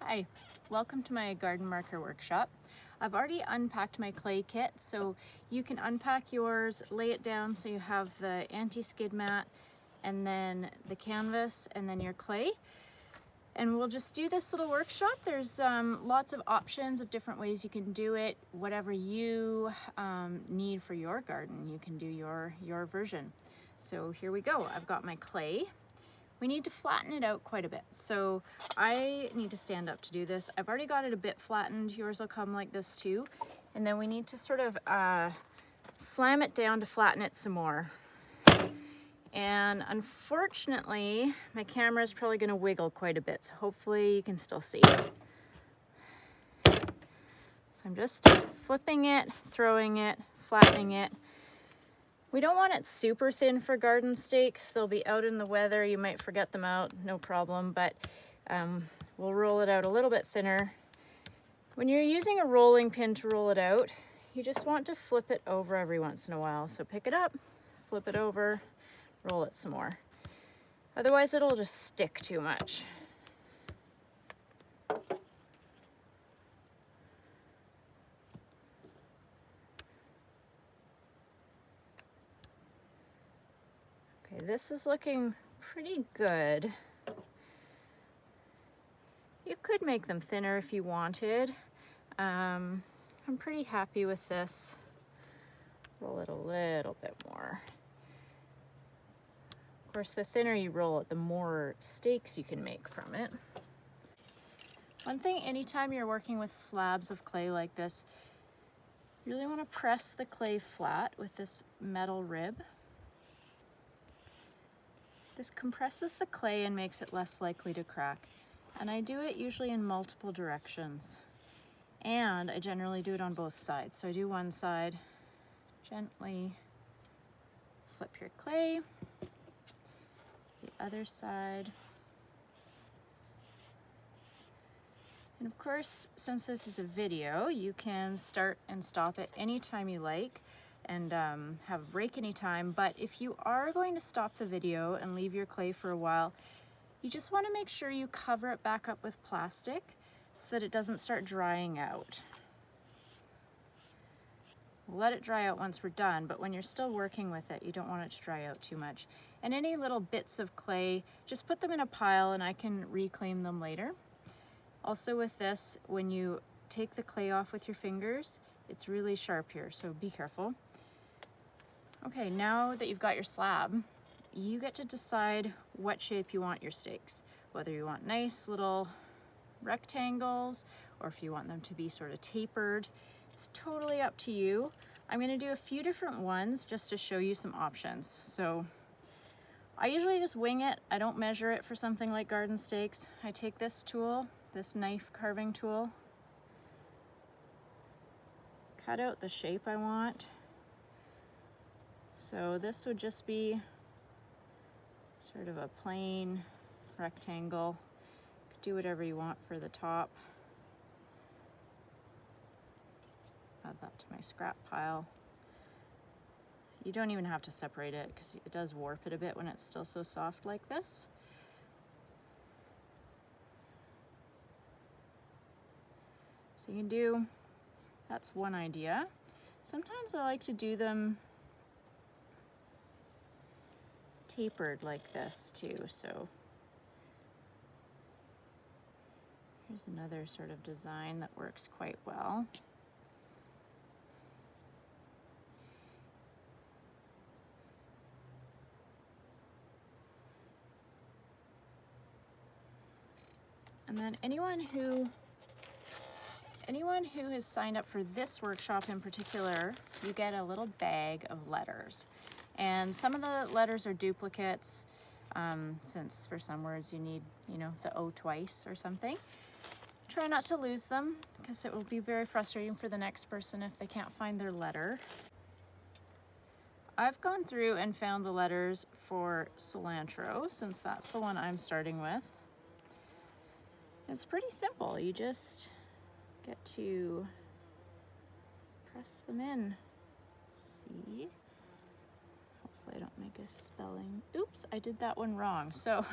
Hi, welcome to my garden marker workshop. I've already unpacked my clay kit, so you can unpack yours, lay it down so you have the anti-skid mat and then the canvas and then your clay. And we'll just do this little workshop. There's lots of options of different ways you can do it. Whatever you need for your garden, you can do your version. So here we go. I've got my clay. We need to flatten it out quite a bit. So I need to stand up to do this. I've already got it a bit flattened. Yours will come like this too. And then we need to sort of slam it down to flatten it some more. And unfortunately, my camera is probably going to wiggle quite a bit. So hopefully you can still see. So I'm just flipping it, throwing it, flattening it. We don't want it super thin for garden stakes. They'll be out in the weather. You might forget them out, no problem, but we'll roll it out a little bit thinner. When you're using a rolling pin to roll it out, you just want to flip it over every once in a while. So pick it up, flip it over, roll it some more. Otherwise it'll just stick too much. Okay, this is looking pretty good. You could make them thinner if you wanted. I'm pretty happy with this. Roll it a little bit more. Of course, the thinner you roll it, the more stakes you can make from it. One thing, anytime you're working with slabs of clay like this, you really want to press the clay flat with this metal rib. This compresses the clay and makes it less likely to crack. And I do it usually in multiple directions. And I generally do it on both sides. So I do one side, gently flip your clay, the other side. And of course, since this is a video, you can start and stop it anytime you like and have a break anytime. But if you are going to stop the video and leave your clay for a while, you just want to make sure you cover it back up with plastic so that it doesn't start drying out. Let it dry out once we're done, but when you're still working with it, you don't want it to dry out too much. And any little bits of clay, just put them in a pile and I can reclaim them later. Also with this, when you take the clay off with your fingers, it's really sharp here, so be careful. Okay, now that you've got your slab, you get to decide what shape you want your stakes. Whether you want nice little rectangles or if you want them to be sort of tapered. It's totally up to you. I'm going to do a few different ones just to show you some options. So I usually just wing it. I don't measure it for something like garden stakes. I take this tool, this knife carving tool, cut out the shape I want. So this would just be sort of a plain rectangle. You could do whatever you want for the top. Add that to my scrap pile. You don't even have to separate it because it does warp it a bit when it's still so soft like this. So you can do, that's one idea. Sometimes I like to do them tapered like this too, so here's another sort of design that works quite well. And then anyone who has signed up for this workshop in particular, you get a little bag of letters. And some of the letters are duplicates, since for some words you need, the O twice or something. Try not to lose them because it will be very frustrating for the next person if they can't find their letter. I've gone through and found the letters for cilantro, since that's the one I'm starting with. It's pretty simple. You just get to press them in. See? Hopefully I don't make a spelling. Oops, I did that one wrong. So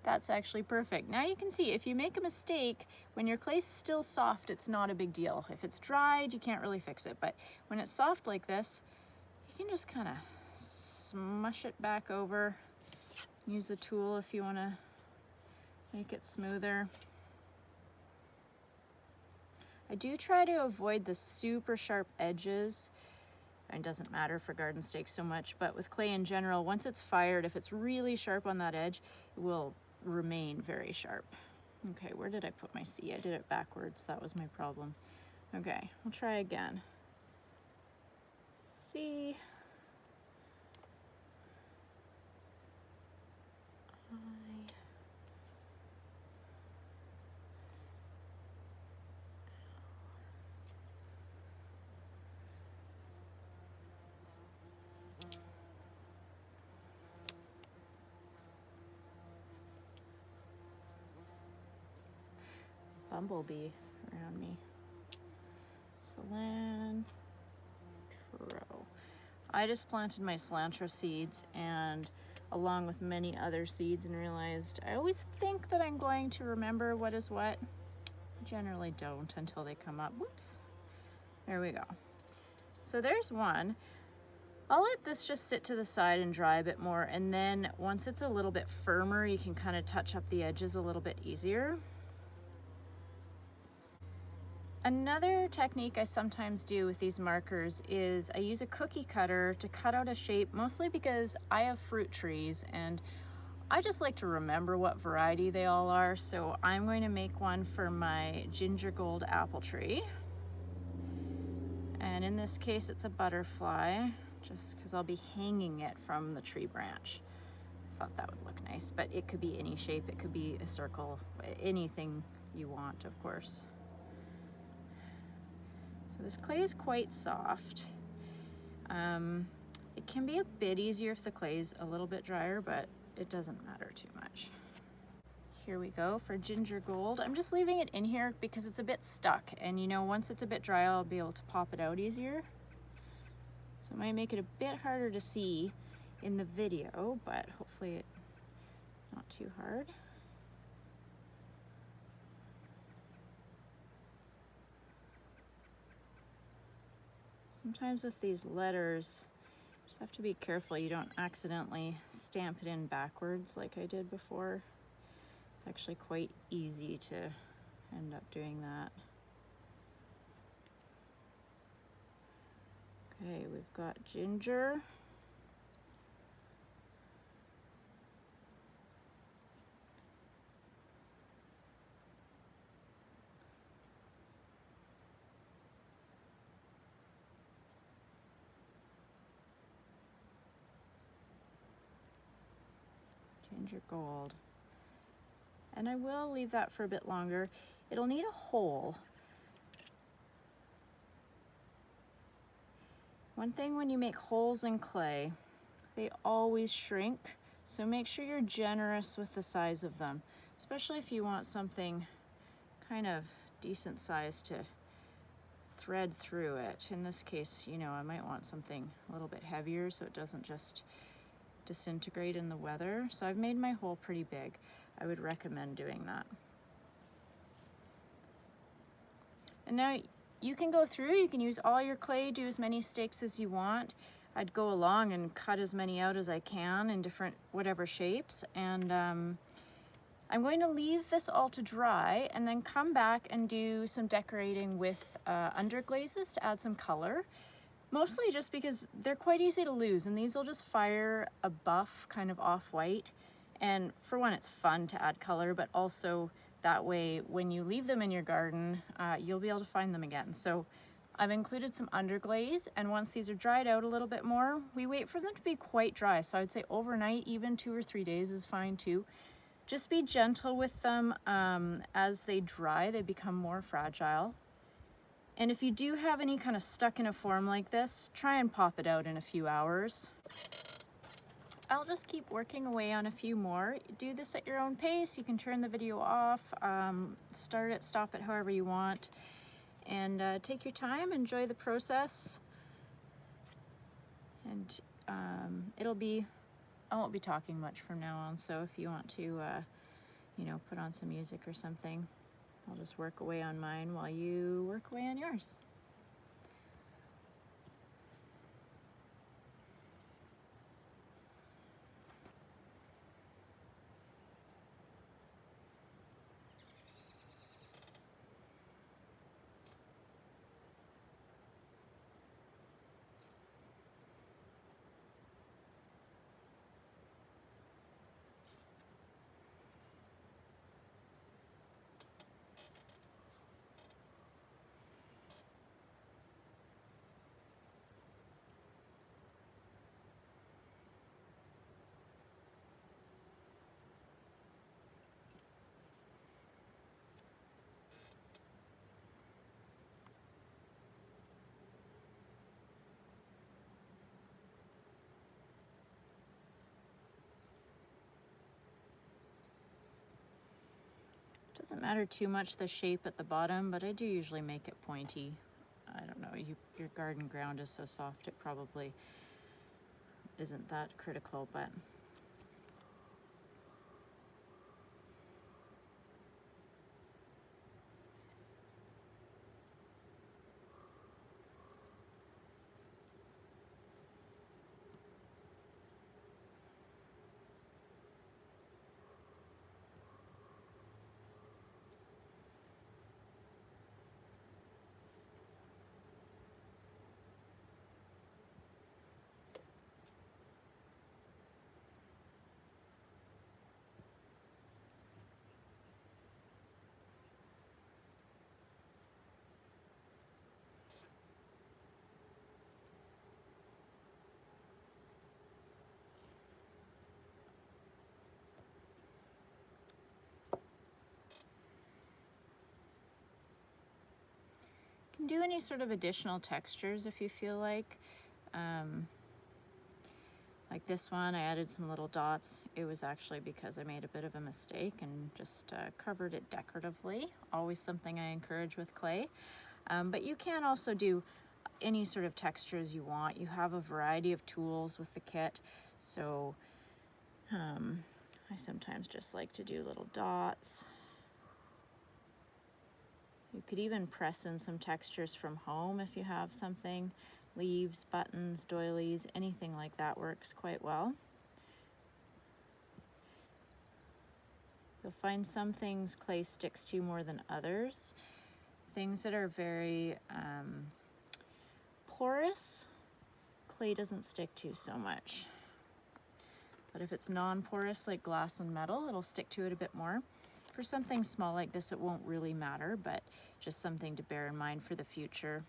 That's actually perfect. Now you can see if you make a mistake, when your clay's still soft, it's not a big deal. If it's dried, you can't really fix it. But when it's soft like this, you can just kind of smush it back over. Use the tool if you want to make it smoother. I do try to avoid the super sharp edges. It doesn't matter for garden stakes so much, but with clay in general, once it's fired, if it's really sharp on that edge, it will remain very sharp. Okay, where did I put my C? I did it backwards. That was my problem. Okay, we'll try again. C. I. Bumblebee around me. Cilantro. I just planted my cilantro seeds and along with many other seeds and realized I always think that I'm going to remember what is what. I generally don't until they come up. Whoops. There we go. So there's one. I'll let this just sit to the side and dry a bit more, and then once it's a little bit firmer, you can kind of touch up the edges a little bit easier. Another technique I sometimes do with these markers is I use a cookie cutter to cut out a shape, mostly because I have fruit trees and I just like to remember what variety they all are. So I'm going to make one for my ginger gold apple tree. And in this case, it's a butterfly, just because I'll be hanging it from the tree branch. I thought that would look nice, but it could be any shape. It could be a circle, anything you want, of course. So this clay is quite soft. It can be a bit easier if the clay is a little bit drier, but it doesn't matter too much. Here we go for ginger gold. I'm just leaving it in here because it's a bit stuck, and you know, once it's a bit dry, I'll be able to pop it out easier. So it might make it a bit harder to see in the video, but hopefully it's not too hard. Sometimes with these letters, you just have to be careful you don't accidentally stamp it in backwards like I did before. It's actually quite easy to end up doing that. Okay, we've got ginger. Ginger gold. And I will leave that for a bit longer. It'll need a hole. One thing when you make holes in clay, they always shrink, so make sure you're generous with the size of them, especially if you want something kind of decent size to thread through it. In this case, you know, I might want something a little bit heavier so it doesn't just disintegrate in the weather. So I've made my hole pretty big. I would recommend doing that. And now you can go through, you can use all your clay, do as many stakes as you want. I'd go along and cut as many out as I can in different whatever shapes. And I'm going to leave this all to dry and then come back and do some decorating with underglazes to add some color. Mostly just because they're quite easy to lose, and these will just fire a buff kind of off-white. And for one, it's fun to add color, but also that way when you leave them in your garden, you'll be able to find them again. So I've included some underglaze, and once these are dried out a little bit more, we wait for them to be quite dry. So I'd say overnight, even 2 or 3 days is fine too. Just be gentle with them. As they dry, they become more fragile. And if you do have any kind of stuck in a form like this, try and pop it out in a few hours. I'll just keep working away on a few more. Do this at your own pace. You can turn the video off, start it, stop it, however you want. And take your time, enjoy the process. And I won't be talking much from now on, so if you want to you know, put on some music or something. I'll just work away on mine while you work away on yours. Doesn't matter too much the shape at the bottom, but I do usually make it pointy. I don't know, your garden ground is so soft it probably isn't that critical, but you can do any sort of additional textures if you feel like. Like this one, I added some little dots. It was actually because I made a bit of a mistake and just covered it decoratively. Always something I encourage with clay. But you can also do any sort of textures you want. You have a variety of tools with the kit. So I sometimes just like to do little dots. You could even press in some textures from home if you have something. Leaves, buttons, doilies, anything like that works quite well. You'll find some things clay sticks to more than others. Things that are very porous, clay doesn't stick to so much. But if it's non-porous like glass and metal, it'll stick to it a bit more. For something small like this, it won't really matter, but just something to bear in mind for the future.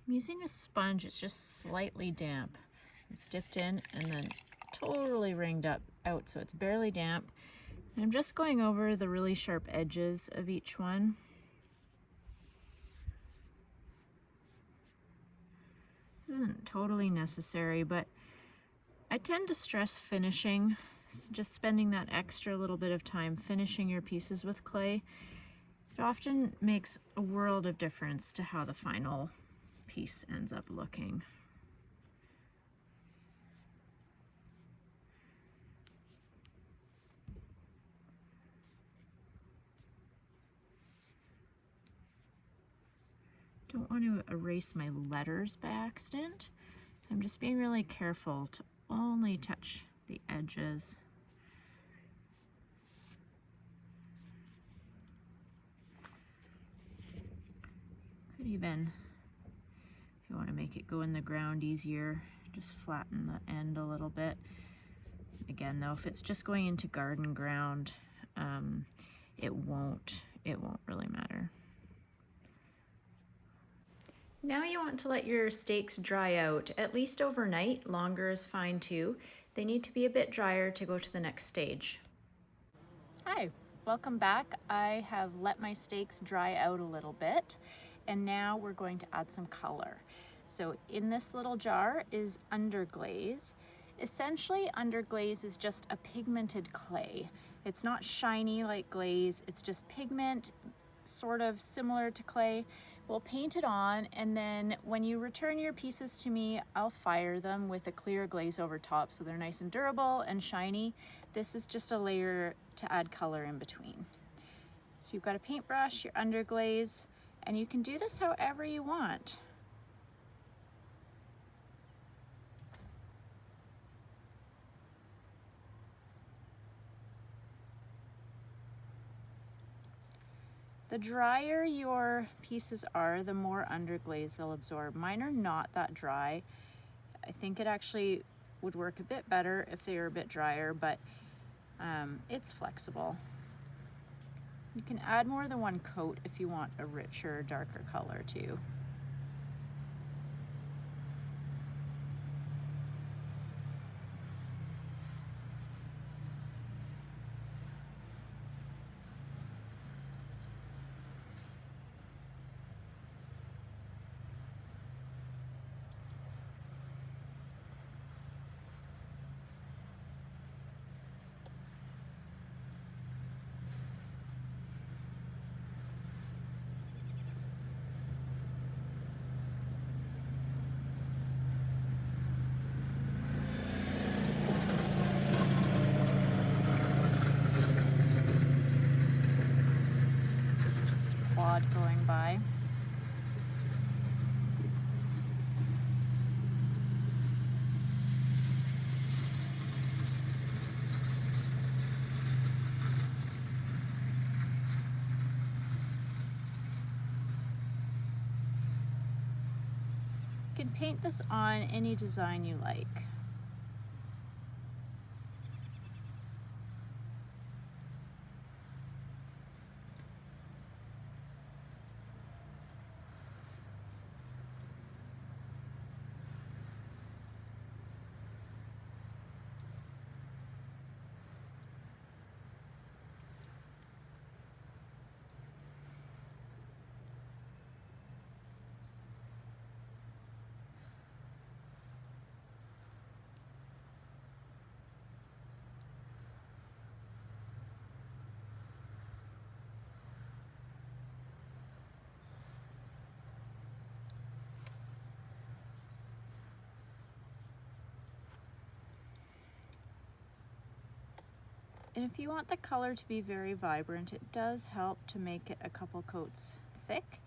I'm using a sponge, it's just slightly damp. It's dipped in and then totally ringed out, so it's barely damp. And I'm just going over the really sharp edges of each one. This isn't totally necessary, but I tend to stress finishing, just spending that extra little bit of time finishing your pieces with clay. It often makes a world of difference to how the final piece ends up looking. Don't want to erase my letters by accident, so I'm just being really careful to only touch the edges. Could even, if you want to make it go in the ground easier, just flatten the end a little bit. Again though, if it's just going into garden ground, it won't really matter. Now you want to let your stakes dry out, at least overnight. Longer is fine too. They need to be a bit drier to go to the next stage. Hi, welcome back. I have let my stakes dry out a little bit, and now we're going to add some color. So in this little jar is underglaze. Essentially, underglaze is just a pigmented clay. It's not shiny like glaze, it's just pigment sort of similar to clay. We'll paint it on, and then when you return your pieces to me, I'll fire them with a clear glaze over top so they're nice and durable and shiny. This is just a layer to add color in between. So you've got a paintbrush, your underglaze, and you can do this however you want. The drier your pieces are, the more underglaze they'll absorb. Mine are not that dry. I think it actually would work a bit better if they were a bit drier, but it's flexible. You can add more than one coat if you want a richer, darker color too. Going by. You can paint this on any design you like. And if you want the color to be very vibrant, it does help to make it a couple coats thick.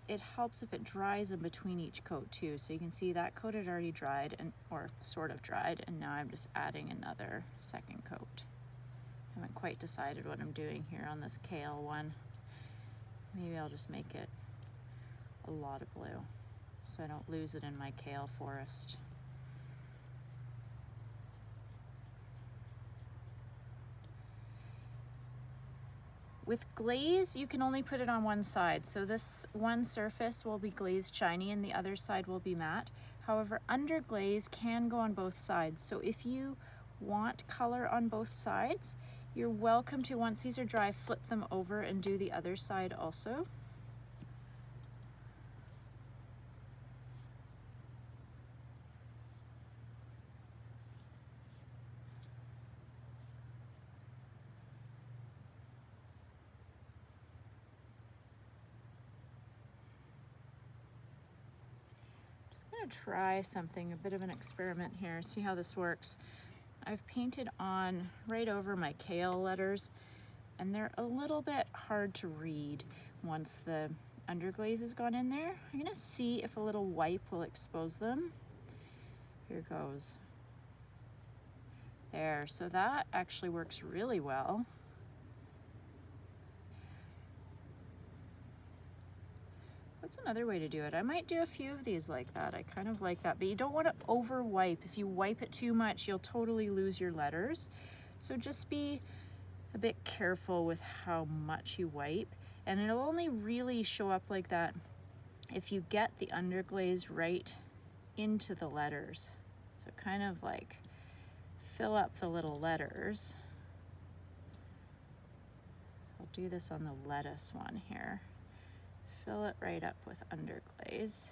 It helps if it dries in between each coat too. So you can see that coat had already dried, or sort of dried, and now I'm just adding another second coat. I haven't quite decided what I'm doing here on this kale one. Maybe I'll just make it a lot of blue so I don't lose it in my kale forest. With glaze, you can only put it on one side. So this one surface will be glazed shiny and the other side will be matte. However, underglaze can go on both sides. So if you want color on both sides, you're welcome to, once these are dry, flip them over and do the other side also. Try something, a bit of an experiment here, see how this works. I've painted on right over my kale letters, and they're a little bit hard to read once the underglaze has gone in there. I'm gonna see if a little wipe will expose them. Here goes. There, so that actually works really well. That's another way to do it. I might do a few of these like that. I kind of like that, but you don't want to over wipe. If you wipe it too much, you'll totally lose your letters. So just be a bit careful with how much you wipe, and it'll only really show up like that if you get the underglaze right into the letters. So kind of like fill up the little letters. I'll do this on the lettuce one here. Fill it right up with underglaze.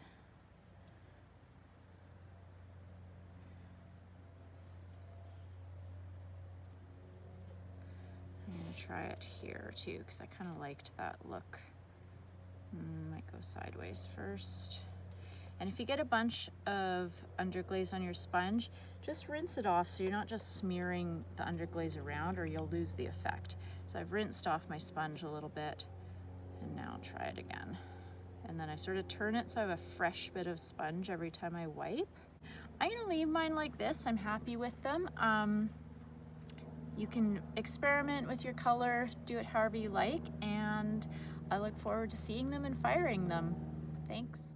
I'm going to try it here too, because I kind of liked that look. Might go sideways first. And if you get a bunch of underglaze on your sponge, just rinse it off so you're not just smearing the underglaze around, or you'll lose the effect. So I've rinsed off my sponge a little bit, and now I'll try it again. And then I sort of turn it so I have a fresh bit of sponge every time I wipe. I'm gonna leave mine like this. I'm happy with them. You can experiment with your color, do it however you like, and I look forward to seeing them and firing them. Thanks.